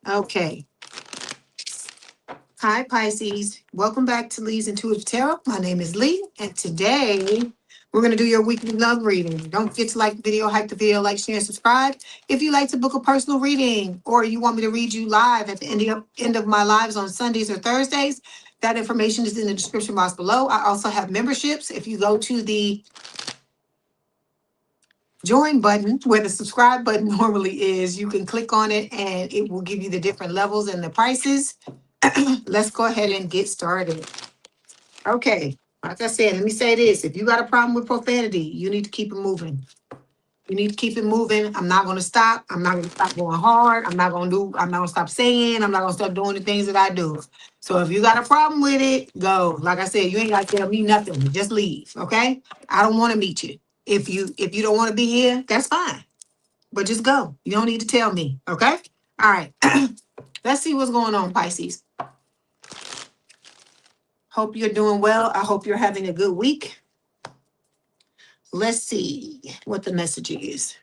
Okay. Hi, Pisces. Welcome back to Leigh's Intuitive Tarot. My name is Leigh, and today we're going to do your weekly love reading. Don't forget to like the video, hype the video, like, share, and subscribe. If you like to book a personal reading or you want me to read you live at the end of my lives on Sundays or Thursdays, that information is in the description box below. I also have memberships. If you go to the join button where the subscribe button normally is, you can click on it and it will give you the different levels and the prices. Let's go ahead and get started. Okay, like I said, let me say this. If you got a problem with profanity, you need to keep it moving. You need to keep it moving. I'm not going to stop. I'm not going to stop going hard. I'm not going to stop saying. I'm not going to stop doing the things that I do. So if you got a problem with it, go. Like I said, you ain't got to tell me nothing. Just leave, okay? I don't want to meet you. If you don't want to be here, that's fine. But just go. You don't need to tell me, okay? All right. Let's see what's going on, Pisces. Hope you're doing well. I hope you're having a good week. Let's see what the message is.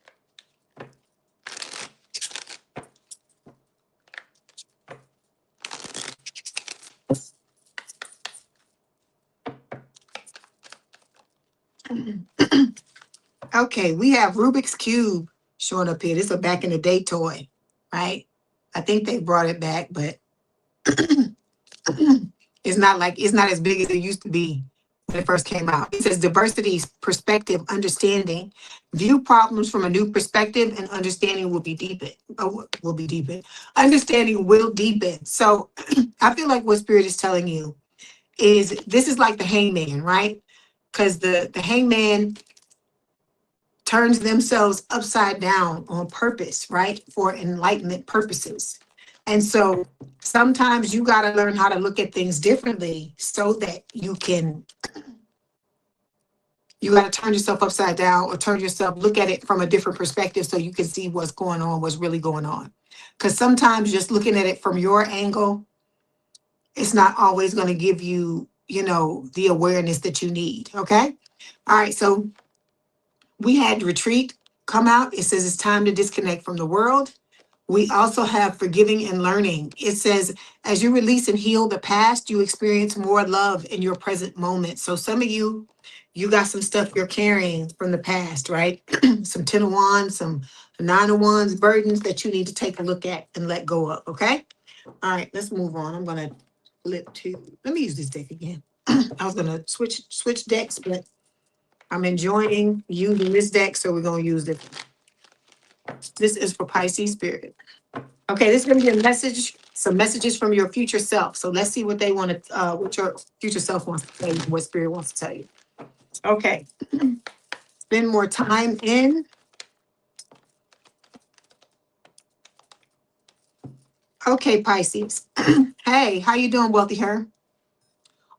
Okay, we have Rubik's Cube showing up here. This is a back in the day toy, right? I think they brought it back, but it's not as big as it used to be when it first came out. It says diversity, perspective, understanding. View problems from a new perspective and understanding will be deepened. Understanding will deepen. So I feel like what Spirit is telling you is this is like the hangman, right? Because the hangman turns themselves upside down on purpose, right? For enlightenment purposes. And so sometimes you got to learn how to look at things differently so that you got to turn yourself upside down or look at it from a different perspective so you can see what's going on, what's really going on. Because sometimes just looking at it from your angle, it's not always going to give you, the awareness that you need. Okay. All right. So we had retreat come out. It says it's time to disconnect from the world. We also have forgiving and learning. It says, as you release and heal the past, you experience more love in your present moment. So some of you got some stuff you're carrying from the past, right? Some 10 of Wands, some 9 of Wands, burdens that you need to take a look at and let go of, okay? All right, let's move on. I'm going to flip to, let me use this deck again. I was going to switch decks, but I'm enjoying using this deck, so we're going to use this. This is for Pisces Spirit. Okay, this is going to be a message, some messages from your future self. So let's see what they want to, what your future self wants to tell you, what Spirit wants to tell you. Okay. Spend more time in. Okay, Pisces. Hey, how you doing, Wealthy Her?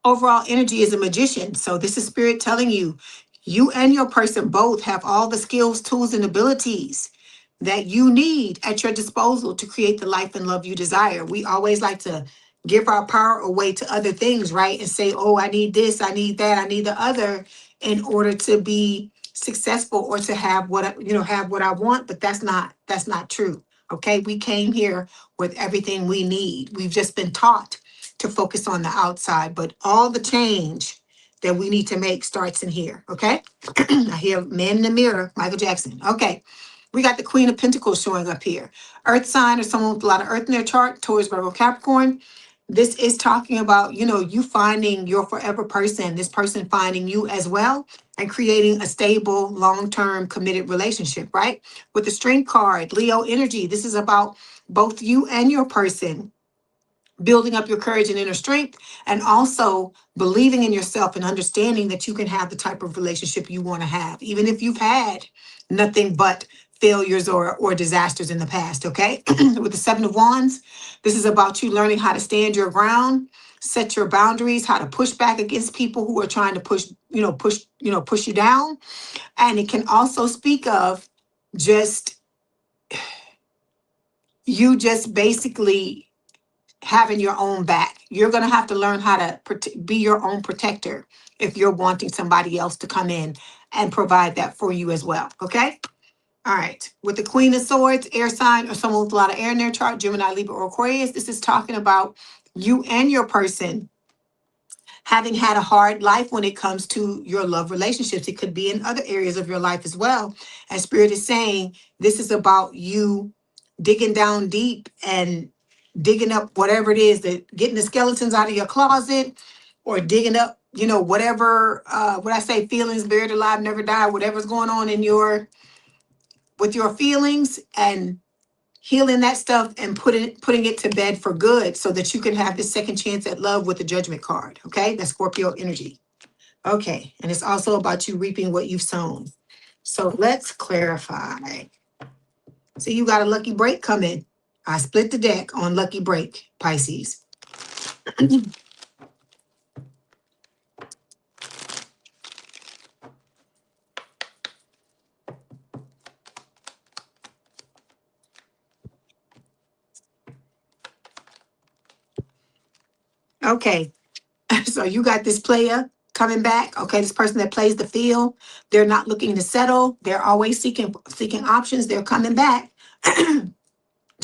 Overall energy is a magician. So this is Spirit telling you, you and your person both have all the skills, tools, and abilities that you need at your disposal to create the life and love you desire. We always like to give our power away to other things, right? And say, oh, I need this, I need that, I need the other in order to be successful or to have what I want. But that's not true. Okay, we came here with everything we need. We've just been taught to focus on the outside, but all the change that we need to make starts in here. Okay, I hear Man in the Mirror, Michael Jackson. Okay. We got the Queen of Pentacles showing up here. Earth sign or someone with a lot of earth in their chart, Taurus, Virgo, Capricorn. This is talking about, you finding your forever person, this person finding you as well, and creating a stable, long-term, committed relationship, right? With the Strength card, Leo energy, this is about both you and your person building up your courage and inner strength, and also believing in yourself and understanding that you can have the type of relationship you want to have, even if you've had nothing but failures or disasters in the past, okay? With the 7 of Wands, this is about you learning how to stand your ground, set your boundaries, how to push back against people who are trying to push you down. And it can also speak of you basically having your own back. You're going to have to learn how to be your own protector if you're wanting somebody else to come in and provide that for you as well, okay? All right. With the Queen of Swords, air sign, or someone with a lot of air in their chart, Gemini, Libra, or Aquarius, this is talking about you and your person having had a hard life when it comes to your love relationships. It could be in other areas of your life as well. As Spirit is saying, this is about you digging down deep and digging up whatever it is, that getting the skeletons out of your closet, or digging up, whatever, what I say, feelings buried alive, never die, whatever's going on in with your feelings, and healing that stuff and putting it to bed for good so that you can have this second chance at love with the Judgment card. Okay, that's Scorpio energy. Okay, and it's also about you reaping what you've sown. So let's clarify. See, you got a lucky break coming. I split the deck on lucky break, Pisces. Okay, so you got this player coming back. Okay, this person that plays the field, they're not looking to settle. They're always seeking options. They're coming back to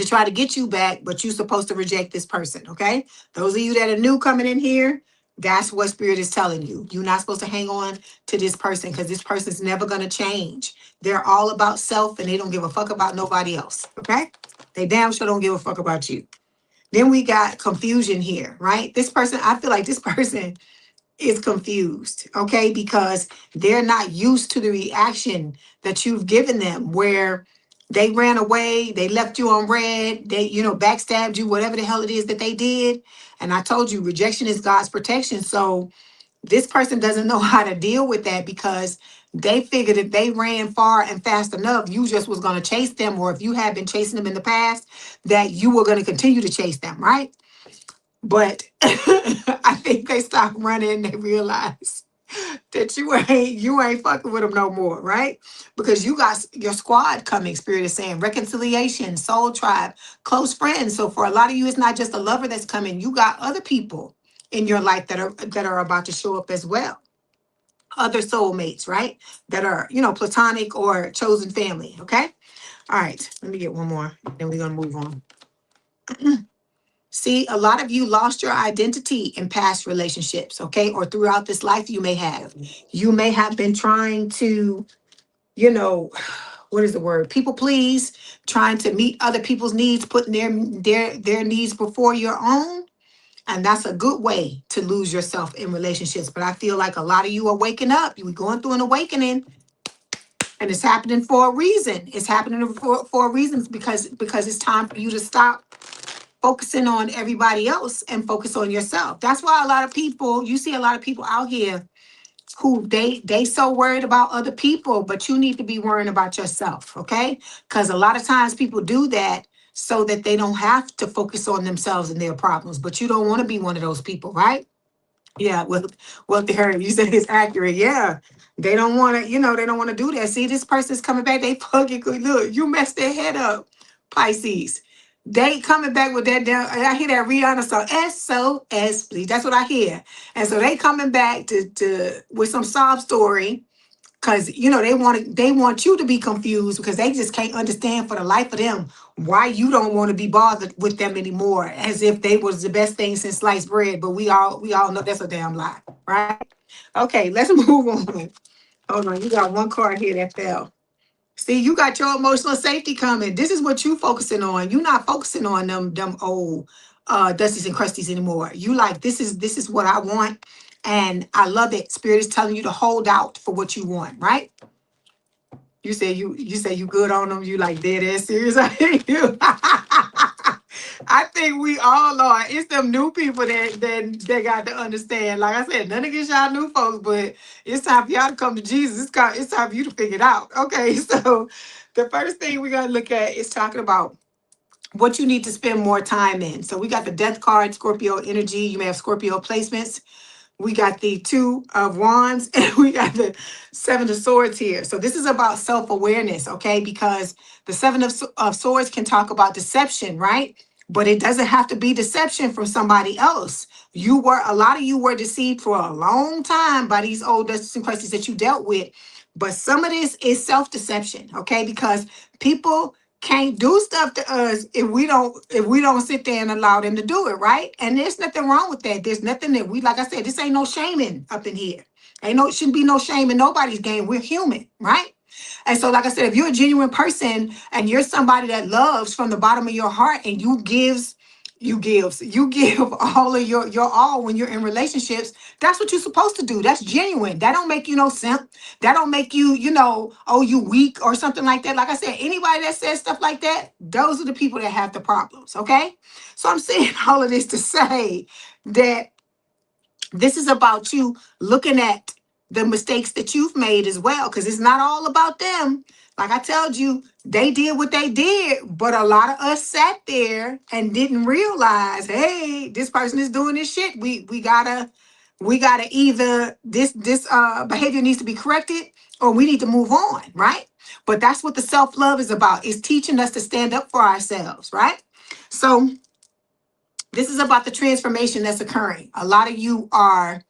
try to get you back, but you're supposed to reject this person. Okay, those of you that are new coming in here, that's what Spirit is telling you. You're not supposed to hang on to this person because this person's never going to change. They're all about self and they don't give a fuck about nobody else. Okay, they damn sure don't give a fuck about you. Then we got confusion here, right? This person, I feel like this person is confused, okay? Because they're not used to the reaction that you've given them, where they ran away, they left you on red, they, backstabbed you, whatever the hell it is that they did. And I told you, rejection is God's protection. So this person doesn't know how to deal with that because they figured if they ran far and fast enough, you just was going to chase them. Or if you had been chasing them in the past, that you were going to continue to chase them, right? But I think they stopped running and they realized that you ain't fucking with them no more, right? Because you got your squad coming, Spirit is saying, reconciliation, soul tribe, close friends. So for a lot of you, it's not just a lover that's coming. You got other people in your life that are about to show up as well. Other soulmates, right? That are, platonic or chosen family. Okay. All right. Let me get one more. Then we're gonna move on. See, a lot of you lost your identity in past relationships, okay? Or throughout this life you may have. You may have been trying to, what is the word? People please, trying to meet other people's needs, putting their needs before your own. And that's a good way to lose yourself in relationships. But I feel like a lot of you are waking up. You're going through an awakening. And it's happening for a reason. It's happening for a reason because it's time for you to stop focusing on everybody else and focus on yourself. That's why you see a lot of people out here who they so worried about other people, but you need to be worrying about yourself, okay? Because a lot of times people do that so that they don't have to focus on themselves and their problems, but you don't want to be one of those people, right? Yeah, well, you said it's accurate. Yeah, they don't want to, they don't want to do that. See, this person's coming back. They fucking look. You messed their head up, Pisces. They coming back with that down. I hear that Rihanna song, SOS, please. That's what I hear. And so they coming back to with some sob story. Because they want you to be confused because they just can't understand for the life of them why you don't want to be bothered with them anymore, as if they was the best thing since sliced bread. But we all know that's a damn lie, right? Okay, let's move on. Hold on, you got one card here that fell. See, you got your emotional safety coming. This is what you focusing on. You're not focusing on them old Dusties and Crusties anymore. You like, this is what I want. And I love it. Spirit is telling you to hold out for what you want, right? You say you good on them. You like dead ass serious. I hate you. I think we all are. It's them new people that got to understand. Like I said, none against y'all new folks, but it's time for y'all to come to Jesus. It's time for you to figure it out. Okay, so the first thing we're gonna look at is talking about what you need to spend more time in. So we got the Death card, Scorpio energy. You may have Scorpio placements. We got the Two of Wands and we got the Seven of Swords here. So this is about self-awareness, okay? Because the Seven of Swords can talk about deception, right? But it doesn't have to be deception from somebody else. A lot of you were deceived for a long time by these old Dusties and Crusties that you dealt with. But some of this is self-deception, okay? Because people can't do stuff to us if we don't sit there and allow them to do it, right? And there's nothing wrong with that. There's nothing that like I said, this ain't no shaming up in here. Shouldn't be no shame in nobody's game. We're human, right? And so, like I said, if you're a genuine person and you're somebody that loves from the bottom of your heart and you give all of your all when you're in relationships, that's what you're supposed to do. That's genuine. That don't make you no simp. That don't make you, oh, you weak or something like that. Like I said, anybody that says stuff like that, those are the people that have the problems, okay? So I'm saying all of this to say that this is about you looking at the mistakes that you've made as well, because it's not all about them. Like I told you, they did what they did, but a lot of us sat there and didn't realize, hey, this person is doing this shit. We gotta either this behavior needs to be corrected or we need to move on, right? But that's what the self-love is about. It's teaching us to stand up for ourselves, right? So this is about the transformation that's occurring. A lot of you are,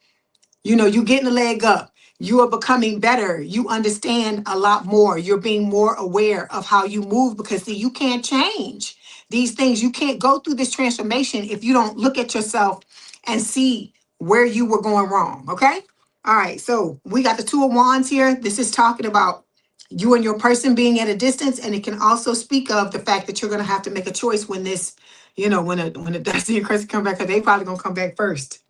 you're getting a leg up. You are becoming better. You understand a lot more. You're being more aware of how you move because, see, you can't change these things. You can't go through this transformation if you don't look at yourself and see where you were going wrong, okay? All right, so we got the Two of Wands here. This is talking about you and your person being at a distance, and it can also speak of the fact that you're going to have to make a choice when this, when the Destiny and Crescent come back, because they probably going to come back first.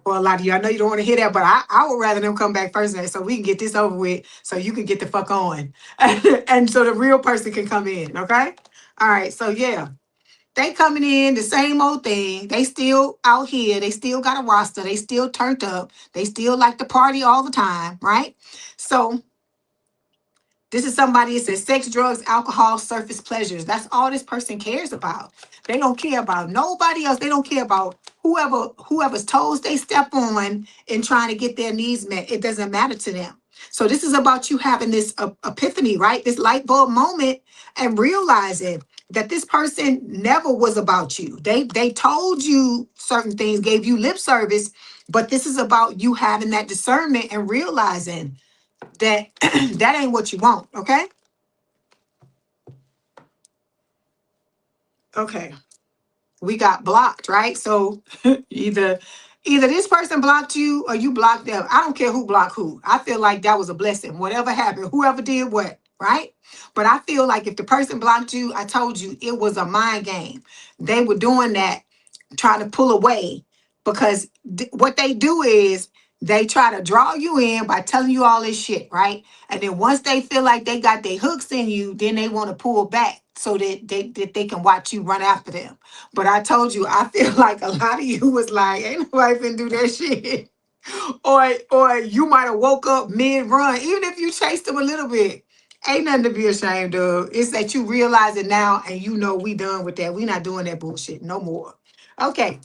For a lot of you, I know you don't want to hear that, but I would rather them come back first so we can get this over with so you can get the fuck on. And so the real person can come in, okay? All right, so yeah. They coming in, the same old thing. They still out here. They still got a roster. They still turned up. They still like to party all the time, right? So this is somebody that says sex, drugs, alcohol, surface pleasures. That's all this person cares about. They don't care about nobody else. They don't care about whoever's toes they step on in trying to get their needs met. It doesn't matter to them. So this is about you having this epiphany, right? This light bulb moment and realizing that this person never was about you. They told you certain things, gave you lip service, but this is about you having that discernment and realizing that that ain't what you want, okay? Okay. We got blocked, right? So either this person blocked you or you blocked them. I don't care who blocked who. I feel like that was a blessing. Whatever happened, whoever did what, right? But I feel like if the person blocked you, I told you it was a mind game. They were doing that, trying to pull away, because what they do is they try to draw you in by telling you all this shit, right? And then once they feel like they got their hooks in you, then they want to pull back so that they can watch you run after them. But I told you, I feel like a lot of you was like, ain't nobody finna do that shit. Or you might have woke up mid-run, even if you chased them a little bit. Ain't nothing to be ashamed of. It's that you realize it now and we done with that. We not doing that bullshit no more. Okay.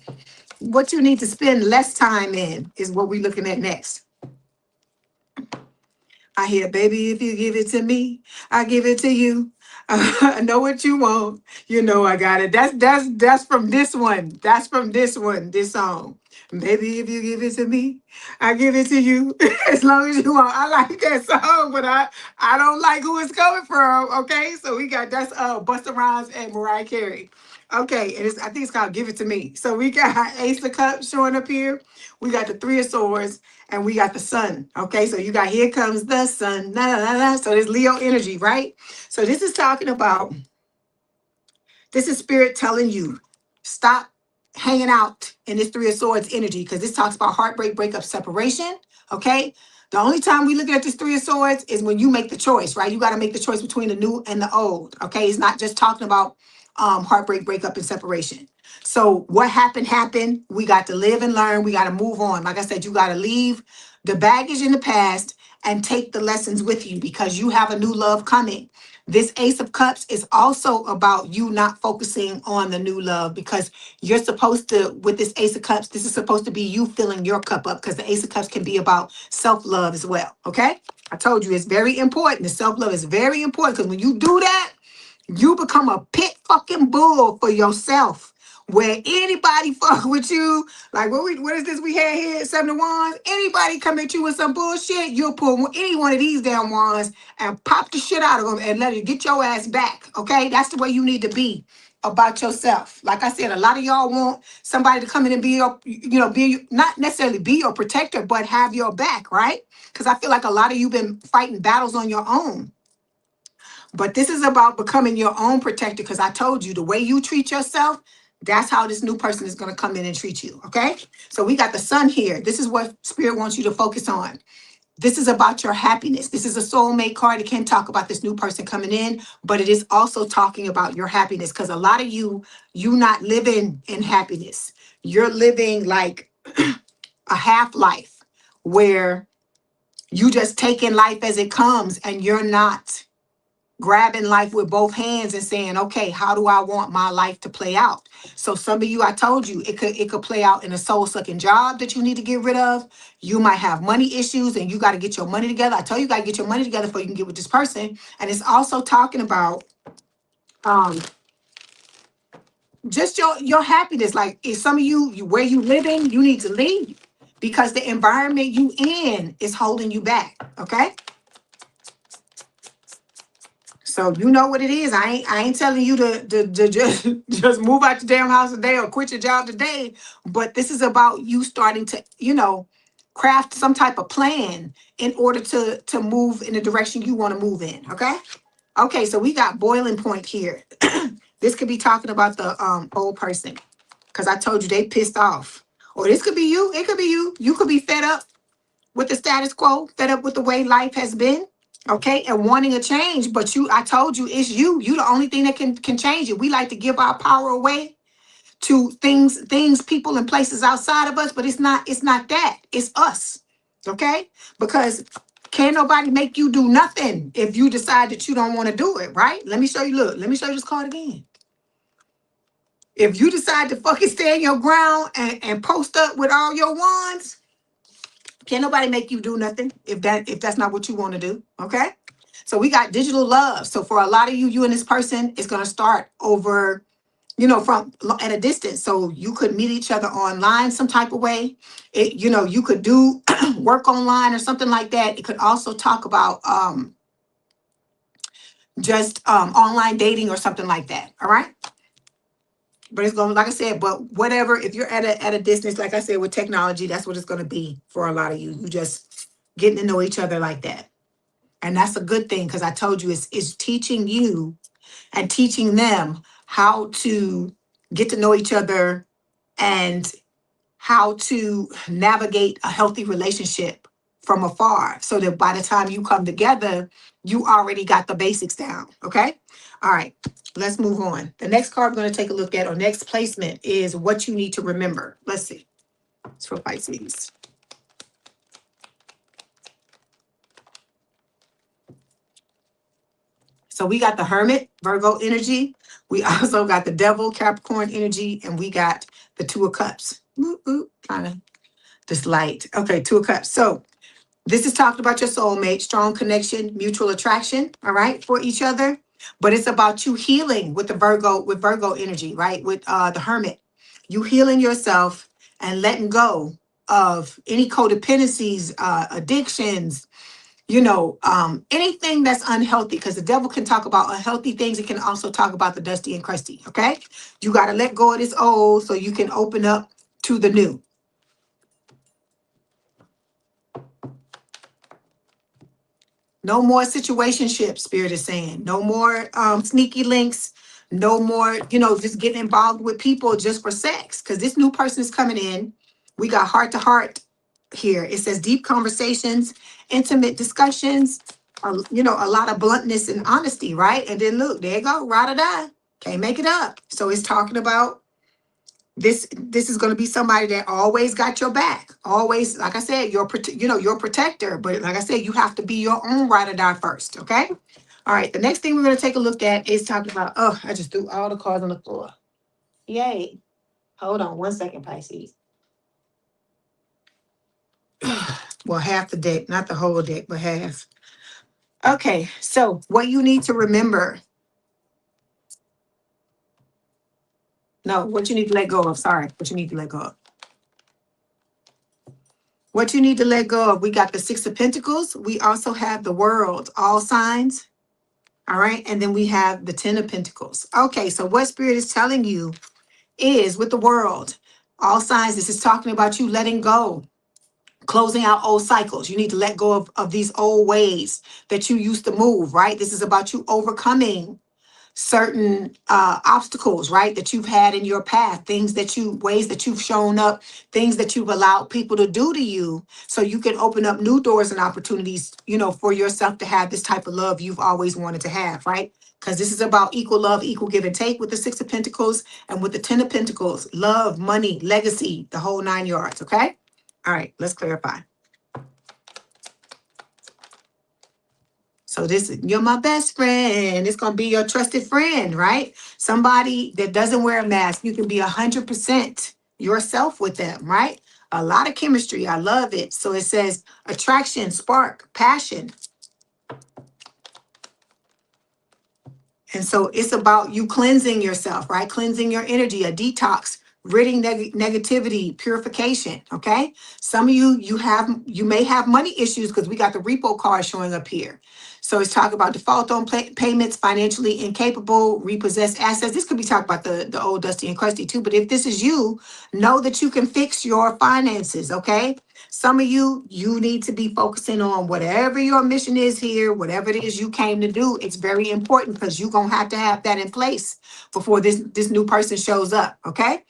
What you need to spend less time in is what we're looking at next. I hear, baby, if you give it to me, I give it to you. I know what you want. I got it. That's from this one. That's from this one, this song. Baby, if you give it to me, I give it to you. As long as you want. I like that song, but I don't like who it's coming from. Okay, so we got that's Busta Rhymes and Mariah Carey. Okay, and I think it's called Give It to Me. So we got Ace of Cups showing up here. We got the Three of Swords, and we got the Sun. Okay, so you got Here Comes the Sun. La, la, la, la. So there's Leo energy, right? So this is talking about, this is Spirit telling you, stop hanging out in this Three of Swords energy, because this talks about heartbreak, breakup, separation. Okay, the only time we look at this Three of Swords is when you make the choice, right? You got to make the choice between the new and the old. Okay, it's not just talking about heartbreak, breakup, and separation. So what happened. We got to live and learn. We got to move on. Like I said, you got to leave the baggage in the past and take the lessons with you, because you have a new love coming. This Ace of Cups is also about you not focusing on the new love, because you're supposed to, with this Ace of Cups, this is supposed to be you filling your cup up, because the Ace of Cups can be about self-love as well, okay? I told you it's very important. The self-love is very important, because when you do that, you become a pit fucking bull for yourself. where anybody fuck with you, like what is this we had here, 7 of Wands? Anybody come at you with some bullshit, you'll pull any one of these damn wands and pop the shit out of them and let it get your ass back, okay? That's the way you need to be about yourself. Like I said, a lot of y'all want somebody to come in and be your, not necessarily be your protector, but have your back, right? Because I feel like a lot of you been fighting battles on your own. But this is about becoming your own protector, because I told you the way you treat yourself, that's how this new person is going to come in and treat you, okay? So we got the sun here. This is what Spirit wants you to focus on. This is about your happiness. This is a soulmate card. It can talk about this new person coming in, but it is also talking about your happiness, because a lot of you not living in happiness. You're living like a half life where you just taking life as it comes, and you're not grabbing life with both hands and saying, okay, how do I want my life to play out? So some of you, I told you, it could play out in a soul-sucking job that you need to get rid of. You might have money issues and you got to get your money together. I tell you, you got to get your money together before you can get with this person. And it's also talking about just your happiness. Like if some of you where you living, you need to leave because the environment you in is holding you back, okay? So you know what it is. I ain't telling you to just move out your damn house today or quit your job today. But this is about you starting to, craft some type of plan in order to move in the direction you want to move in. Okay. Okay. So we got boiling point here. This could be talking about the old person, because I told you they pissed off. Or this could be you. It could be you. You could be fed up with the status quo, fed up with the way life has been. Okay, and wanting a change, but I told you, it's you. You the only thing that can change it. We like to give our power away to things, people, and places outside of us, but it's not that. It's us. Okay, because can't nobody make you do nothing if you decide that you don't want to do it, right? Let me show you. Look, let me show you this card again. If you decide to fucking stand your ground and post up with all your wands, can't nobody make you do nothing if that's not what you want to do. Okay. So we got digital love. So for a lot of you and this person, it's going to start over, from at a distance. So you could meet each other online some type of way. You could do work online or something like that. It could also talk about just online dating or something like that. All right. But it's going to, like I said, but whatever, if you're at a distance, like I said, with technology, that's what it's going to be for a lot of you. You just getting to know each other like that. And that's a good thing, because I told you it's teaching you and teaching them how to get to know each other and how to navigate a healthy relationship from afar, so that by the time you come together, you already got the basics down. Okay. All right. Let's move on. The next card we're going to take a look at, or next placement, is what you need to remember. Let's see. It's for Pisces. So we got the Hermit, Virgo energy. We also got the Devil, Capricorn energy, and we got the Two of Cups. Kind of this light. Okay, Two of Cups. So this is talking about your soulmate, strong connection, mutual attraction, all right, for each other. But it's about you healing with Virgo energy, right? With the Hermit. You healing yourself and letting go of any codependencies, addictions, anything that's unhealthy, because the devil can talk about unhealthy things. It can also talk about the dusty and crusty. Okay. You got to let go of this old so you can open up to the new. No more situationships, Spirit is saying. No more sneaky links. No more, just getting involved with people just for sex. Because this new person is coming in. We got heart to heart here. It says deep conversations, intimate discussions, a lot of bluntness and honesty, right? And then look, there you go, ride or die. Can't make it up. So it's talking about this is going to be somebody that always got your back. Always, like I said, your protector. But like I said, you have to be your own ride or die first, okay? All right, the next thing we're going to take a look at is talking about, I just threw all the cards on the floor. Yay. Hold on one second, Pisces. Well, half the deck, not the whole deck, but half. Okay, so what you need to remember, No, what you need to let go of. Sorry, what you need to let go of. What you need to let go of. We got the Six of Pentacles. We also have the World, all signs. All right. And then we have the Ten of Pentacles. Okay. So what Spirit is telling you is with the World, all signs, this is talking about you letting go, closing out old cycles. You need to let go of these old ways that you used to move, right? This is about you overcoming certain obstacles, right, that you've had in your path, ways that you've shown up, things that you've allowed people to do to you, so you can open up new doors and opportunities, for yourself to have this type of love you've always wanted to have, right? Because this is about equal love, equal give and take with the Six of Pentacles, and with the Ten of Pentacles, love, money, legacy, the whole 9 yards, okay? All right, let's clarify. So you're my best friend. It's going to be your trusted friend, right? Somebody that doesn't wear a mask. You can be 100% yourself with them, right? A lot of chemistry. I love it. So it says attraction, spark, passion. And so it's about you cleansing yourself, right? Cleansing your energy, a detox, ridding negativity, purification, okay? Some of you may have money issues because we got the repo card showing up here. So it's talking about default on payments, financially incapable, repossessed assets. This could be talking about the old Dusty and Crusty too, but if this is you, know that you can fix your finances, okay? Some of you need to be focusing on whatever your mission is here, whatever it is you came to do. It's very important because you're going to have that in place before this new person shows up, okay?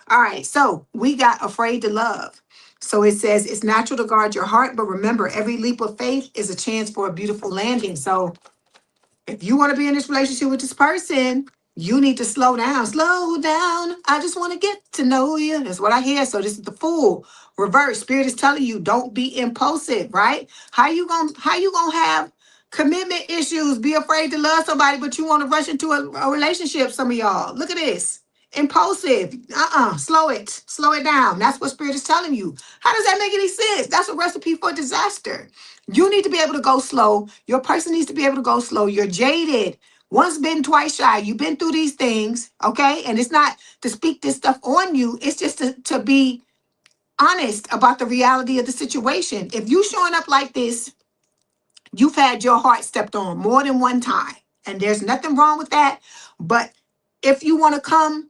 All right, so we got afraid to love. So it says it's natural to guard your heart, but remember, every leap of faith is a chance for a beautiful landing. So if you want to be in this relationship with this person, you need to slow down. Slow down. I just want to get to know you. That's what I hear. So this is the Fool. Reverse. Spirit is telling you, don't be impulsive, right? How you gonna have commitment issues, be afraid to love somebody, but you want to rush into a relationship, some of y'all. Look at this. Impulsive. Slow it down. That's what Spirit is telling you. How does that make any sense? That's a recipe for disaster. You need to be able to go slow. Your person needs to be able to go slow. You're jaded. Once bitten, twice shy. You've been through these things, okay? And it's not to speak this stuff on you. It's just to be honest about the reality of the situation. If you showing up like this, you've had your heart stepped on more than one time. And there's nothing wrong with that. But if you want to come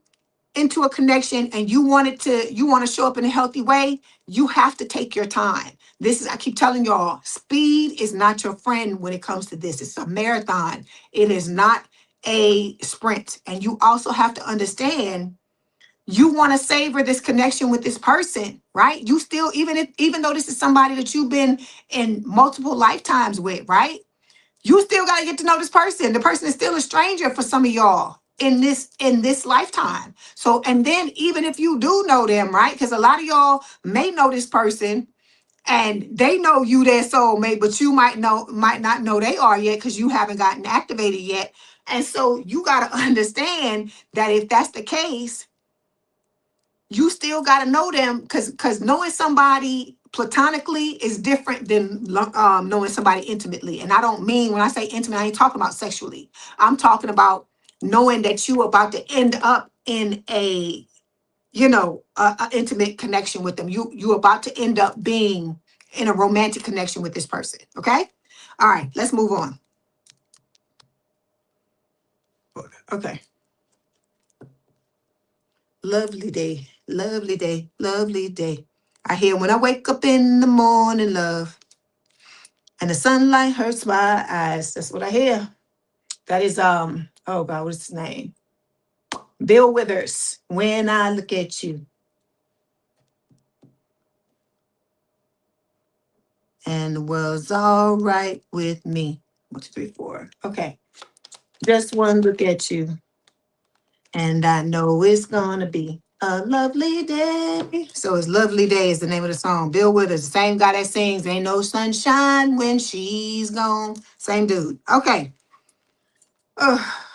into a connection and you want to show up in a healthy way, you have to take your time. I keep telling y'all, speed is not your friend when it comes to this. It's a marathon. It is not a sprint. And you also have to understand, you want to savor this connection with this person, right? You still, even though this is somebody that you've been in multiple lifetimes with, right? You still got to get to know this person. The person is still a stranger for some of y'all in this lifetime. So, and then even if you do know them, right? Because a lot of y'all may know this person and they know you their soulmate, but you might not know they are yet because you haven't gotten activated yet. And so you got to understand that if that's the case, you still got to know them, because knowing somebody platonically is different than knowing somebody intimately. And I don't mean, when I say intimate, I ain't talking about sexually. I'm talking about knowing that you about to end up in a intimate connection with them. You about to end up being in a romantic connection with this person. Okay. All right, let's move on. Okay. Lovely day, lovely day, lovely day. I hear when I wake up in the morning, love, and the sunlight hurts my eyes. That's what I hear. That is oh God, what's his name? Bill Withers. When I look at you. And the world's all right with me. 1, 2, 3, 4. Okay. Just one look at you. And I know it's gonna be a lovely day. So it's Lovely Day is the name of the song. Bill Withers, the same guy that sings Ain't No Sunshine When She's Gone. Same dude. Okay.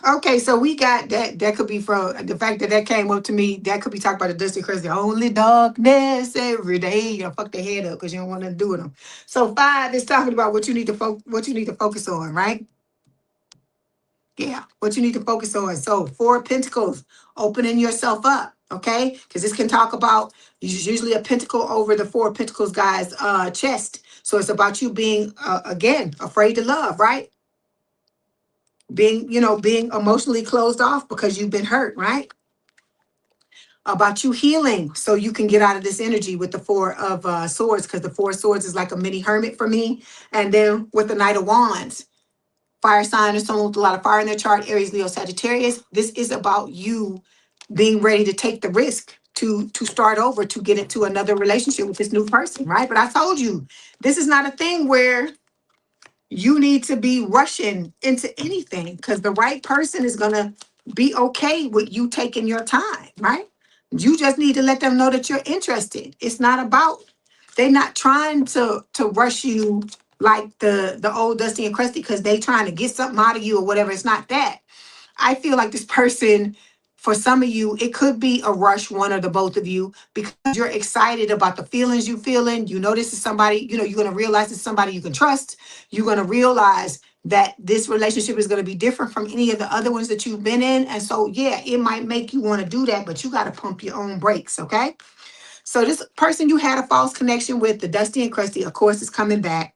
Okay, so we got that. That could be from the fact that came up to me. That could be talking about the Dusty Crazy. Only darkness every day. Fuck their head up because you don't want to do with them. So 5 is talking about what you need to focus on, right? Yeah, what you need to focus on. So 4 of Pentacles, opening yourself up, okay? Because this can talk about, usually a pentacle over the 4 of Pentacles guy's chest. So it's about you being, again, afraid to love, right? Being, being emotionally closed off because you've been hurt, right? About you healing so you can get out of this energy with the 4 of Swords, because the 4 of Swords is like a mini hermit for me. And then with the Knight of Wands, fire sign or someone with a lot of fire in their chart, Aries, Leo, Sagittarius. This is about you being ready to take the risk to start over, to get into another relationship with this new person, right? But I told you, this is not a thing where you need to be rushing into anything, because the right person is going to be okay with you taking your time, right? You just need to let them know that you're interested. It's not about, they're not trying to rush you like the old Dusty and Crusty because they trying to get something out of you or whatever. It's not that. I feel like this person, for some of you, it could be a rush, one or the both of you, because you're excited about the feelings you feeling. You know, this is somebody, you're going to realize it's somebody you can trust. You're going to realize that this relationship is going to be different from any of the other ones that you've been in. And so, yeah, it might make you want to do that, but you got to pump your own brakes, okay? So this person you had a false connection with, the Dusty and Crusty, of course, is coming back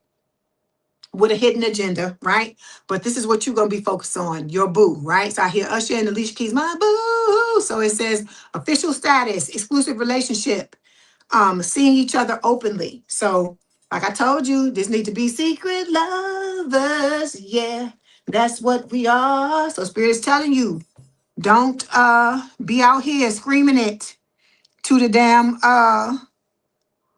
with a hidden agenda, right? But this is what you're going to be focused on, your boo, right? So I hear Usher and Alicia Keys, my boo. So it says official status, exclusive relationship, seeing each other openly. So like I told you, this need to be secret lovers. Yeah, that's what we are. So Spirit is telling you, don't be out here screaming it to the damn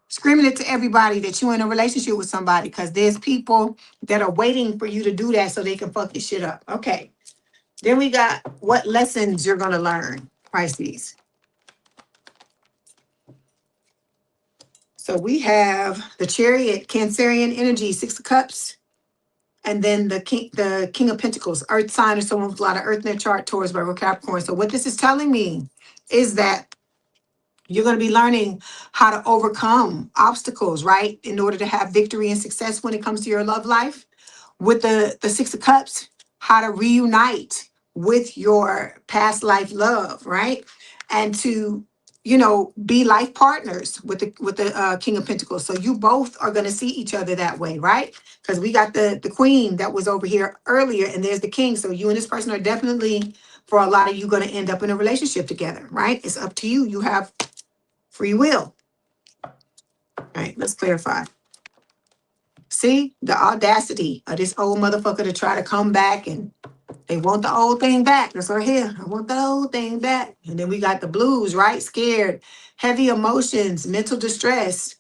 screaming it to everybody that you're in a relationship with somebody, because there's people that are waiting for you to do that so they can fuck your shit up. Okay. Then we got what lessons you're going to learn, Pisces. So we have the Chariot, Cancerian energy, 6 of Cups, and then the King of Pentacles, Earth sign, or someone with a lot of Earth in their chart, Taurus, Virgo, Capricorn. So what this is telling me is that you're going to be learning how to overcome obstacles, right? In order to have victory and success when it comes to your love life. With the 6 of Cups, how to reunite with your past life love, right? And to, be life partners with the King of Pentacles. So you both are going to see each other that way, right? Because we got the Queen that was over here earlier, and there's the King. So you and this person are definitely, for a lot of you, going to end up in a relationship together, right? It's up to you. You have free will. All right, let's clarify. See the audacity of this old motherfucker to try to come back, and they want the old thing back. That's right here. I want the old thing back. And then we got the blues, right? Scared, heavy emotions, mental distress,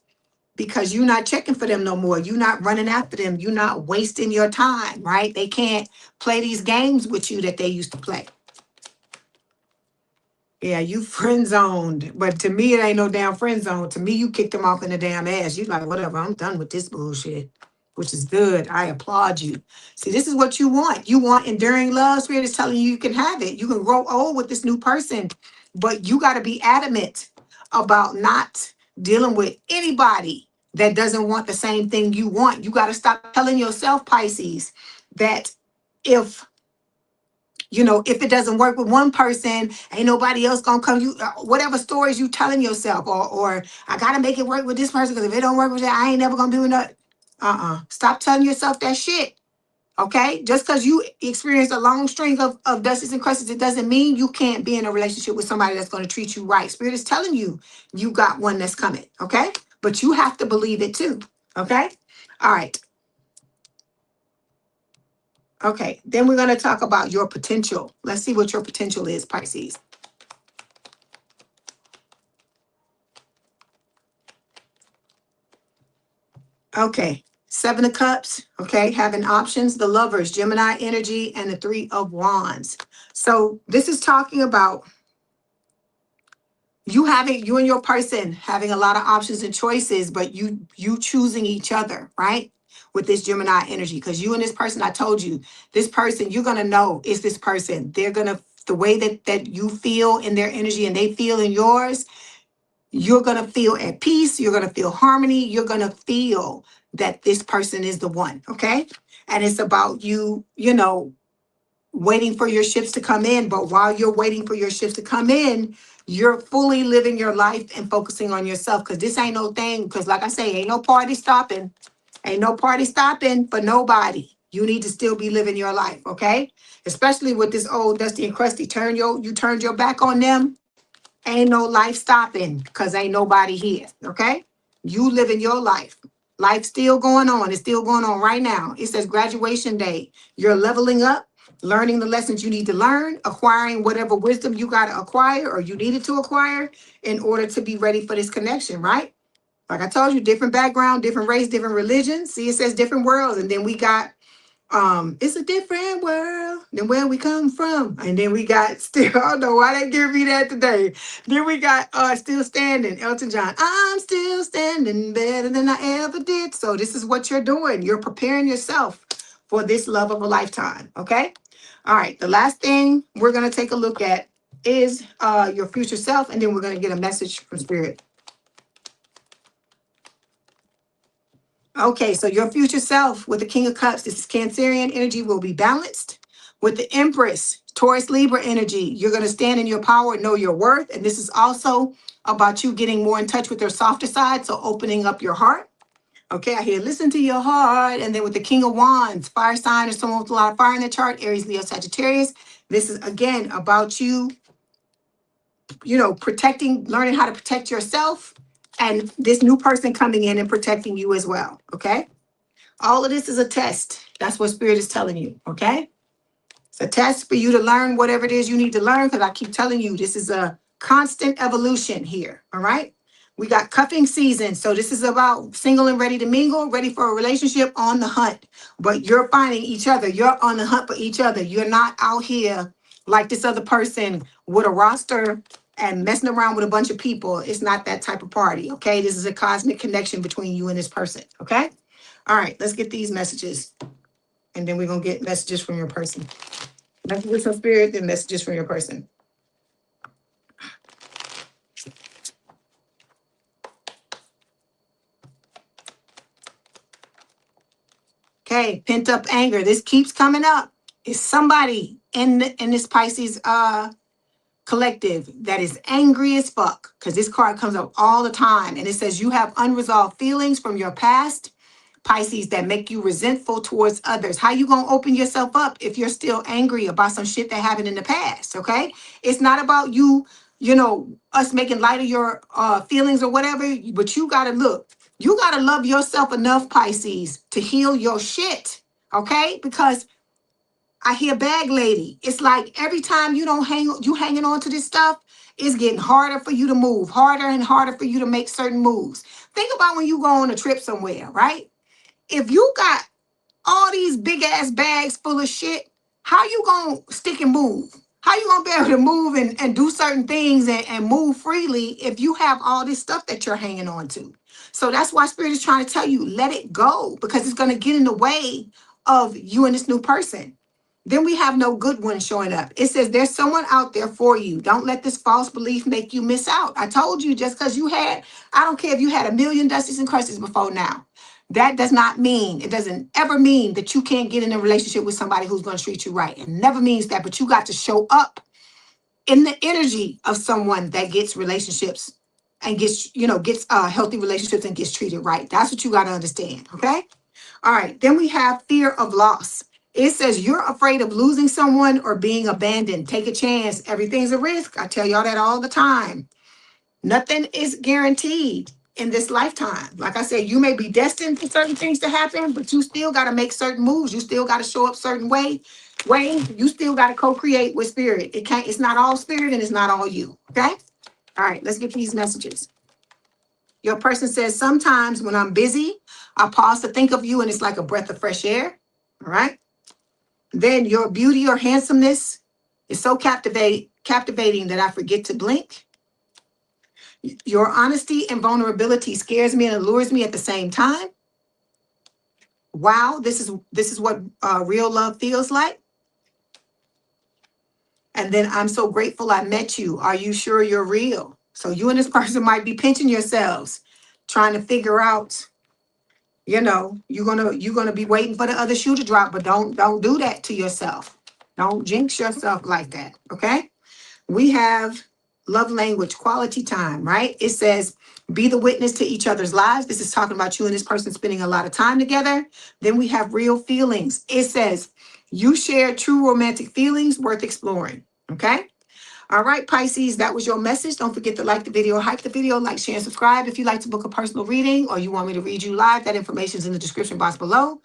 because you're not checking for them no more. You're not running after them. You're not wasting your time, right? They can't play these games with you that they used to play. Yeah, you friend zoned. But to me, it ain't no damn friend zone. To me, you kicked them off in the damn ass. You like, whatever, I'm done with this bullshit, which is good. I applaud you. See, this is what you want. You want enduring love. Spirit is telling you you can have it. You can grow old with this new person, but you got to be adamant about not dealing with anybody that doesn't want the same thing you want. You got to stop telling yourself, Pisces, that if if it doesn't work with one person, ain't nobody else gonna come. You whatever stories you telling yourself, or I gotta make it work with this person because if it don't work with that, I ain't never gonna be with that. Stop telling yourself that shit. Okay, just because you experience a long string of dusties and crusties, it doesn't mean you can't be in a relationship with somebody that's gonna treat you right. Spirit is telling you you got one that's coming. Okay, but you have to believe it too. Okay, all right. Okay, then we're going to talk about your potential. Let's see what your potential is, Pisces. Okay, 7 of Cups, okay, having options, the Lovers, Gemini energy, and the 3 of Wands. So this is talking about you and your person having a lot of options and choices, but you choosing each other, right? With this Gemini energy, because you and this person, I told you, this person, you're going to know it's this person. They're going to, the way that you feel in their energy and they feel in yours, you're going to feel at peace. You're going to feel harmony. You're going to feel that this person is the one. Okay. And it's about you, waiting for your ships to come in. But while you're waiting for your ships to come in, you're fully living your life and focusing on yourself. Because this ain't no thing. Because like I say, ain't no party stopping. Ain't no party stopping for nobody. You need to still be living your life, okay? Especially with this old Dusty and Crusty. You turned your back on them. Ain't no life stopping because ain't nobody here, okay? You living your life. Life's still going on. It's still going on right now. It says graduation day. You're leveling up, learning the lessons you need to learn, acquiring whatever wisdom you got to acquire or you needed to acquire in order to be ready for this connection, right? Like I told you, different background, different race, different religion. See, it says different worlds. And then we got it's a different world than where we come from. And then we got still, I don't know why they give me that today. Then we got Still Standing, Elton John. I'm still standing better than I ever did. So this is what you're doing. You're preparing yourself for this love of a lifetime. Okay. All right. The last thing we're going to take a look at is your future self. And then we're going to get a message from Spirit. Okay, so your future self with the King of Cups, this is Cancerian energy, will be balanced. With the Empress, Taurus Libra energy, you're going to stand in your power and know your worth. And this is also about you getting more in touch with your softer side, so opening up your heart. Okay, I hear listen to your heart. And then with the King of Wands, fire sign or someone with a lot of fire in their chart, Aries, Leo, Sagittarius. This is, again, about you, learning how to protect yourself. And this new person coming in and protecting you as well, okay? All of this is a test. That's what Spirit is telling you, okay? It's a test for you to learn whatever it is you need to learn, because I keep telling you, this is a constant evolution here, all right? We got cuffing season. So this is about single and ready to mingle, ready for a relationship, on the hunt. But you're finding each other. You're on the hunt for each other. You're not out here like this other person with a roster and messing around with a bunch of people. It's not that type of party, okay? This is a cosmic connection between you and this person, okay? All right, let's get these messages. And then we're going to get messages from your person. Messages from Spirit, then messages from your person. Okay, pent up anger. This keeps coming up. Is somebody in this Pisces collective that is angry as fuck, because this card comes up all the time, and it says you have unresolved feelings from your past, Pisces, that make you resentful towards others. How you gonna open yourself up if you're still angry about some shit that happened in the past? Okay, it's not about you, us making light of your feelings or whatever, but you gotta look. You gotta love yourself enough, Pisces, to heal your shit. Okay, because I hear bag lady. It's like every time you hanging on to this stuff, it's getting harder for you to move, harder and harder for you to make certain moves. Think about when you go on a trip somewhere, right? If you got all these big ass bags full of shit, how you gonna stick and move? How you gonna be able to move and do certain things and move freely if you have all this stuff that you're hanging on to? So that's why Spirit is trying to tell you, let it go, because it's gonna get in the way of you and this new person. Then we have no good one showing up. It says there's someone out there for you. Don't let this false belief make you miss out. I told you, just because I don't care if you had 1,000,000 Dusties and Crusties before now. That does not mean, it doesn't ever mean that you can't get in a relationship with somebody who's going to treat you right. It never means that, but you got to show up in the energy of someone that gets relationships and gets healthy relationships and gets treated right. That's what you got to understand, okay? All right, then we have fear of loss. It says you're afraid of losing someone or being abandoned. Take a chance. Everything's a risk. I tell y'all that all the time. Nothing is guaranteed in this lifetime. Like I said, you may be destined for certain things to happen, but you still got to make certain moves. You still got to show up certain ways. You still got to co-create with Spirit. It's not all Spirit and it's not all you. Okay? All right, let's get these messages. Your person says, sometimes when I'm busy, I pause to think of you and it's like a breath of fresh air. All right? Then your beauty or handsomeness is so captivating that I forget to blink. Your honesty and vulnerability scares me and allures me at the same time. Wow, this is what real love feels like. And then I'm so grateful I met you. Are you sure you're real? So you and this person might be pinching yourselves, trying to figure out, you're gonna be waiting for the other shoe to drop, but don't do that to yourself. Don't jinx yourself like that, okay? We have love language, quality time, right? It says, be the witness to each other's lives. This is talking about you and this person spending a lot of time together. Then we have real feelings. It says, you share true romantic feelings worth exploring, okay? All right, Pisces, that was your message. Don't forget to like the video, hype the video, like, share, and subscribe. If you'd like to book a personal reading or you want me to read you live, that information is in the description box below.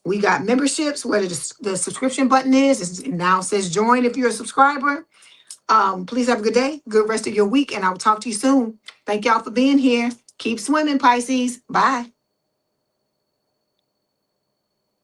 We got memberships where the subscription button is. It now says join if you're a subscriber. Please have a good day, good rest of your week, and I will talk to you soon. Thank y'all for being here. Keep swimming, Pisces. Bye.